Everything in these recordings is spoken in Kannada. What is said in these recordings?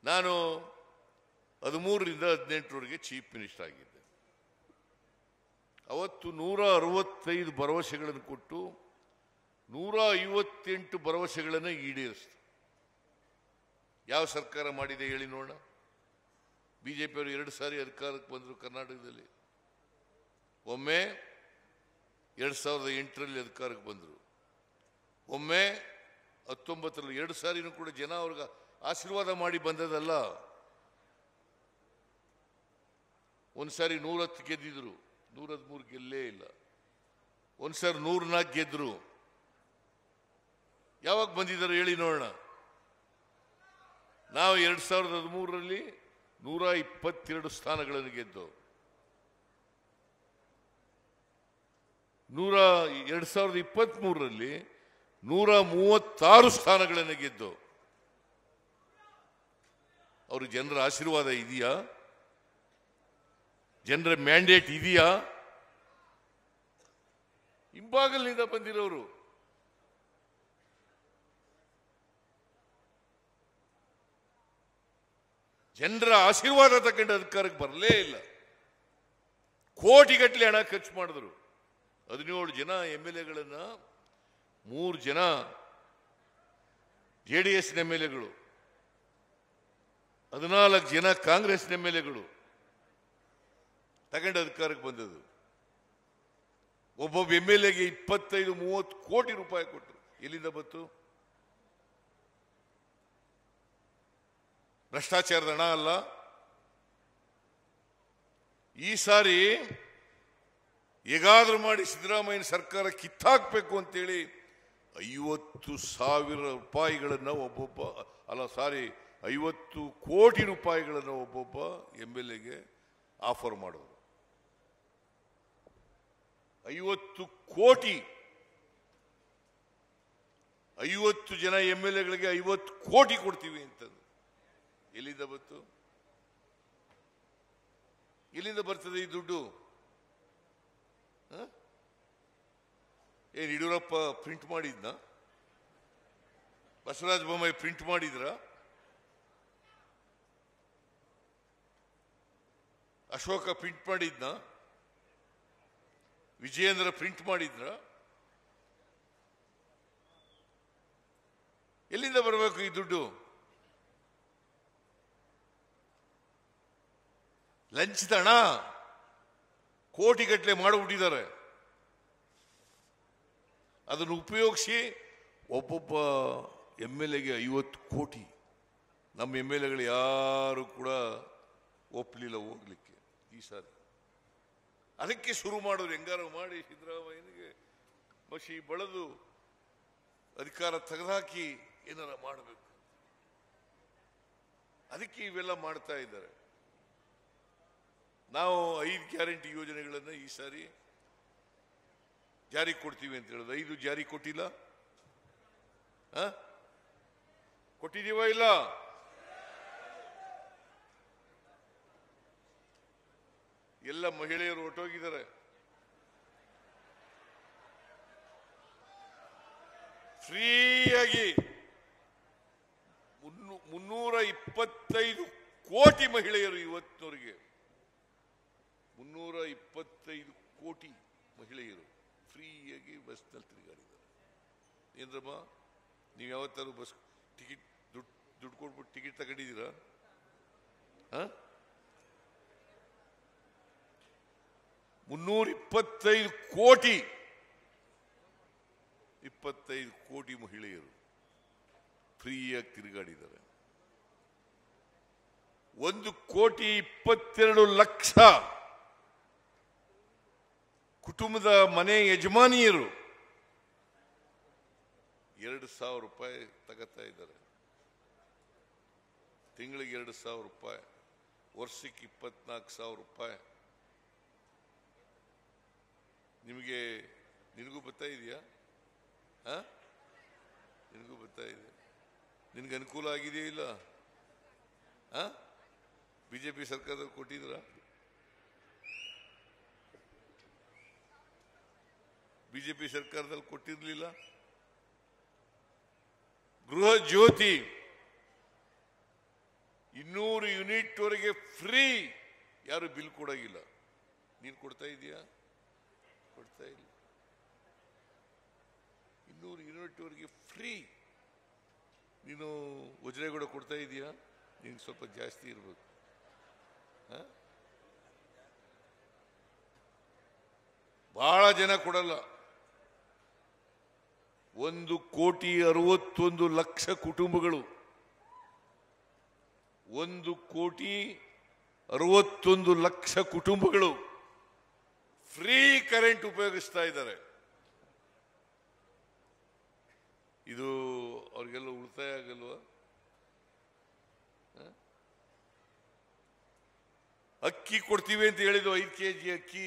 ನಾನು 13ರಿಂದ 18ರವರೆಗೆ ಚೀಫ್ ಮಿನಿಸ್ಟರ್ ಆಗಿದ್ದೆ. ಅವತ್ತು 165 ಭರವಸೆಗಳನ್ನು ಕೊಟ್ಟು 158 ಭರವಸೆಗಳನ್ನು ಈಡೇರಿಸಿತು. ಯಾವ ಸರ್ಕಾರ ಮಾಡಿದೆ ಹೇಳಿ ನೋಡೋಣ. ಬಿಜೆಪಿಯವರು 2 ಸಾರಿ ಅಧಿಕಾರಕ್ಕೆ ಬಂದರು ಕರ್ನಾಟಕದಲ್ಲಿ. ಒಮ್ಮೆ 2008ರಲ್ಲಿ ಅಧಿಕಾರಕ್ಕೆ ಬಂದರು, ಒಮ್ಮೆ 19ರಲ್ಲಿ. 2 ಸಾರಿನೂ ಕೂಡ ಜನ ಅವ್ರಿಗೆ ಆಶೀರ್ವಾದ ಮಾಡಿ ಬಂದದಲ್ಲ. ಒಂದ್ಸಾರಿ 110 ಗೆದ್ದಿದ್ರು, 113 ಗೆಲ್ಲೇ ಇಲ್ಲ. ಒಂದ್ಸಾರಿ 104 ಗೆದ್ರು. ಯಾವಾಗ ಬಂದಿದ್ದಾರೆ ಹೇಳಿ ನೋಡೋಣ. ನಾವು 2013ರಲ್ಲಿ 122 ಸ್ಥಾನಗಳನ್ನು ಗೆದ್ದು, 2023ರಲ್ಲಿ 136 ಸ್ಥಾನಗಳನ್ನು ಗೆದ್ದು. ಅವರು ಜನರ ಆಶೀರ್ವಾದ ಇದೆಯಾ? ಜನರ ಮ್ಯಾಂಡೇಟ್ ಇದೆಯಾ? ಹಿಂಬಾಗಲಿನಿಂದ ಬಂದಿರೋರು. ಜನರ ಆಶೀರ್ವಾದ ತಗೊಂಡು ಅಧಿಕಾರಕ್ಕೆ ಬರಲೇ ಇಲ್ಲ. ಕೋಟಿಗಟ್ಟಲೆ ಹಣ ಖರ್ಚು ಮಾಡಿದ್ರು. 17 ಜನ MLAಗಳನ್ನ, 3 ಜನ JDS MLAಗಳು, 14 ಜನ ಕಾಂಗ್ರೆಸ್ MLAಗಳು ತಗೊಂಡು ಅಧಿಕಾರಕ್ಕೆ ಬಂದದ್ದು. ಒಬ್ಬೊಬ್ಬ MLAಗೆ 25-30 ಕೋಟಿ ರೂಪಾಯಿ ಕೊಟ್ಟರು. ಎಲ್ಲಿಂದ ಬಂತು? ಭ್ರಷ್ಟಾಚಾರದ ಹಣ ಅಲ್ಲ. ಈ ಸಾರಿ ಹೇಗಾದ್ರೂ ಮಾಡಿ ಸಿದ್ದರಾಮಯ್ಯ ಸರ್ಕಾರ ಕಿತ್ತಾಕ್ಬೇಕು ಅಂತೇಳಿ 50,000 ರೂಪಾಯಿಗಳನ್ನು 50 ಕೋಟಿ ರೂಪಾಯಿಗಳನ್ನು ಒಬ್ಬೊಬ್ಬ MLAಗೆ ಆಫರ್ ಮಾಡೋದು. 50 ಕೋಟಿ, 50 ಜನ MLAಗಳಿಗೆ 50 ಕೋಟಿ ಕೊಡ್ತೀವಿ ಅಂತಂದು. ಎಲ್ಲಿಂದ ಬಂತು? ಎಲ್ಲಿಂದ ಬರ್ತದೆ ಈ ದುಡ್ಡು? ಏನು ಯಡಿಯೂರಪ್ಪ ಪ್ರಿಂಟ್ ಮಾಡಿದ್ನ? ಬಸವರಾಜ ಬೊಮ್ಮಾಯಿ ಪ್ರಿಂಟ್ ಮಾಡಿದ್ರ? ಅಶೋಕ ಪ್ರಿಂಟ್ ಮಾಡಿದ್ನ? ವಿಜಯೇಂದ್ರ ಪ್ರಿಂಟ್ ಮಾಡಿದ್ರ? ಎಲ್ಲಿಂದ ಬರಬೇಕು ಈ ದುಡ್ಡು? ಲಂಚದ ಹಣ ಕೋಟಿಗಟ್ಟಲೆ ಮಾಡಿಬಿಟ್ಟಿದ್ದಾರೆ. ಅದನ್ನು ಉಪಯೋಗಿಸಿ ಒಬ್ಬೊಬ್ಬ MLAಗೆ 50 ಕೋಟಿ. ನಮ್ಮ MLAಗಳು ಯಾರು ಕೂಡ ಒಪ್ಪಲಿಲ್ಲ ಹೋಗ್ಲಿಕ್ಕೆ ಈ ಸಾರಿ. ಅದಕ್ಕೆ ಶುರು ಮಾಡೋರು ಹೆಂಗಾರು ಮಾಡಿ ಸಿದ್ದರಾಮಯ್ಯನಿಗೆ ಮಸಿ ಬಳದು ಅಧಿಕಾರ ತೆಗೆದುಹಾಕಿ ಏನಾರ ಮಾಡಬೇಕು. ಅದಕ್ಕೆ ಇವೆಲ್ಲ ಮಾಡ್ತಾ ಇದ್ದಾರೆ. ನಾವು 5 ಗ್ಯಾರಂಟಿ ಯೋಜನೆಗಳನ್ನು ಈ ಸಾರಿ ಜಾರಿ ಕೊಡ್ತೀವಿ ಅಂತ ಹೇಳೋದು. 5 ಜಾರಿ ಕೊಟ್ಟಿಲ್ಲ. ಕೊಟ್ಟಿದೀವ ಇಲ್ಲ? ಎಲ್ಲ ಮಹಿಳೆಯರು ಹೊರಟೋಗಿದ್ದಾರೆ. ಫ್ರೀಯಾಗಿ 325 ಕೋಟಿ ಮಹಿಳೆಯರು ಇವತ್ತಿನವರೆಗೆ 325 ಕೋಟಿ ಮಹಿಳೆಯರು ಫ್ರೀಯಾಗಿ ಬಸ್ನಲ್ಲಿ ತಿರುಗಾಡಿದ್ದಾರೆ. ಏನ್ರಮ್ಮ, ನೀವು ಯಾವತ್ತಾರು ಬಸ್ ಟಿಕೆಟ್ ದುಡ್ಡು ಕೊಟ್ಬಿಟ್ಟು ಟಿಕೆಟ್ ತಗೊಂಡಿದ್ದೀರಾ? 325 ಕೋಟಿ 25 ಕೋಟಿ ಮಹಿಳೆಯರು ಫ್ರೀಯಾಗಿ ತಿರುಗಾಡಿದ್ದಾರೆ. 1,22,00,000 ಕುಟುಂಬದ ಮನೆ ಯಜಮಾನಿಯರು 2,000 ರೂಪಾಯಿ ತಗೋತಾ ಇದ್ದಾರೆ. ತಿಂಗಳಿಗೆ 2,000 ರೂಪಾಯಿ, ವರ್ಷಕ್ಕೆ 24,000 ರೂಪಾಯಿ. ನಿನಗೂ ಬರ್ತಾ ಇದೆಯಾ? ನಿನಗೂ ಬರ್ತಾ ಇದೆ? ನಿನ್ಗೆ ಅನುಕೂಲ ಆಗಿದೆಯಾ ಇಲ್ಲ? ಬಿಜೆಪಿ ಸರ್ಕಾರದಲ್ಲಿ ಕೊಟ್ಟಿದ್ರ? ಬಿಜೆಪಿ ಸರ್ಕಾರದಲ್ಲಿ ಕೊಟ್ಟಿರ್ಲಿಲ್ಲ. ಗೃಹ ಜ್ಯೋತಿ 200 ಯೂನಿಟ್ ವರೆಗೆ ಫ್ರೀ. ಯಾರು ಬಿಲ್ ಕೊಡೋಗಿಲ್ಲ. ನೀನು ಕೊಡ್ತಾ ಇದೀಯಾ? ಕೊಡ್ತಾ ಇಲ್ಲ. 200 ಯೂನಿಟ್ ವರೆಗೆ ಫ್ರೀ. ನೀನು ವಜ್ರೇಗೌಡ ಕೊಡ್ತಾ ಇದೀಯಾ? ನಿನ್ಗೆ ಸ್ವಲ್ಪ ಜಾಸ್ತಿ ಇರ್ಬೇಕು. ಬಹಳ ಜನ ಕೊಡಲ್ಲ. 1,61,00,000 ಕುಟುಂಬಗಳು, 1,61,00,000 ಕುಟುಂಬಗಳು ಫ್ರೀ ಕರೆಂಟ್ ಉಪಯೋಗಿಸ್ತಾ ಇದ್ದಾರೆ. ಇದು ಅವ್ರಿಗೆಲ್ಲ ಉಳಿತಾಯ ಆಗಲ್ವಾ? ಅಕ್ಕಿ ಕೊಡ್ತೀವಿ ಅಂತ ಹೇಳಿದ್ರು, 5 kg ಅಕ್ಕಿ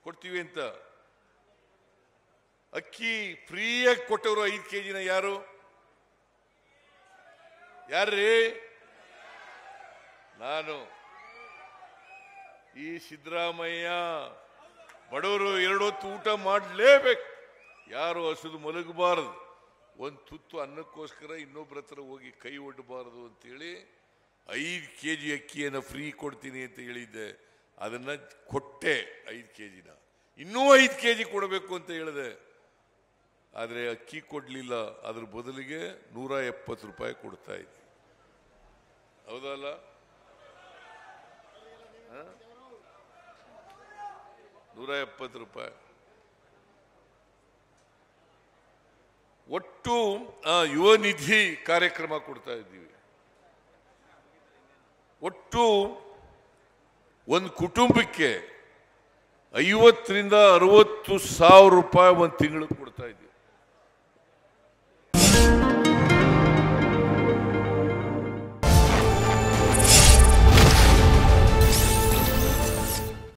ಕೊಡ್ತೀವಿ ಅಂತ. ಅಕ್ಕಿ ಫ್ರೀಯಾಗಿ ಕೊಟ್ಟವರು 5 kg ಯಾರು? ಯಾರ್ರೀ? ನಾನು. ಈ ಸಿದ್ದರಾಮಯ್ಯ ಬಡವರು 2 ಹೊತ್ತು ಊಟ ಮಾಡಲೇಬೇಕು. ಯಾರು ಹಸಿದು ಮಲಗಬಾರದು. ಒಂದು ತುತ್ತು ಅನ್ನಕ್ಕೋಸ್ಕರ ಇನ್ನೊಬ್ಬರ ಹತ್ರ ಹೋಗಿ ಕೈ ಒಡ್ಡಬಾರದು ಅಂತೇಳಿ 5 kg ಅಕ್ಕಿಯನ್ನು ಫ್ರೀ ಕೊಡ್ತೀನಿ ಅಂತ ಹೇಳಿದ್ದೆ. ಅದನ್ನ ಕೊಟ್ಟೆ 5 kg. ಇನ್ನೂ 5 kg ಕೊಡಬೇಕು ಅಂತ ಹೇಳಿದೆ. ಆದರೆ ಅಕ್ಕಿ ಕೊಡ್ಲಿಲ್ಲ. ಅದ್ರ ಬದಲಿಗೆ 170 ರೂಪಾಯಿ ಕೊಡ್ತಾ ಇದ್ದೆ. ಹೌದಲ್ಲ? 170 ರೂಪಾಯಿ. ಒಟ್ಟು ಯುವ ನಿಧಿ ಕಾರ್ಯಕ್ರಮ ಕೊಡ್ತಾ ಇದ್ದೀವಿ. ಒಟ್ಟು ಒಂದು ಕುಟುಂಬಕ್ಕೆ 50,000 ರಿಂದ 60,000 ರೂಪಾಯಿ ಒಂದು ತಿಂಗಳು ಕೊಡ್ತಾ ಇದ್ದೀವಿ.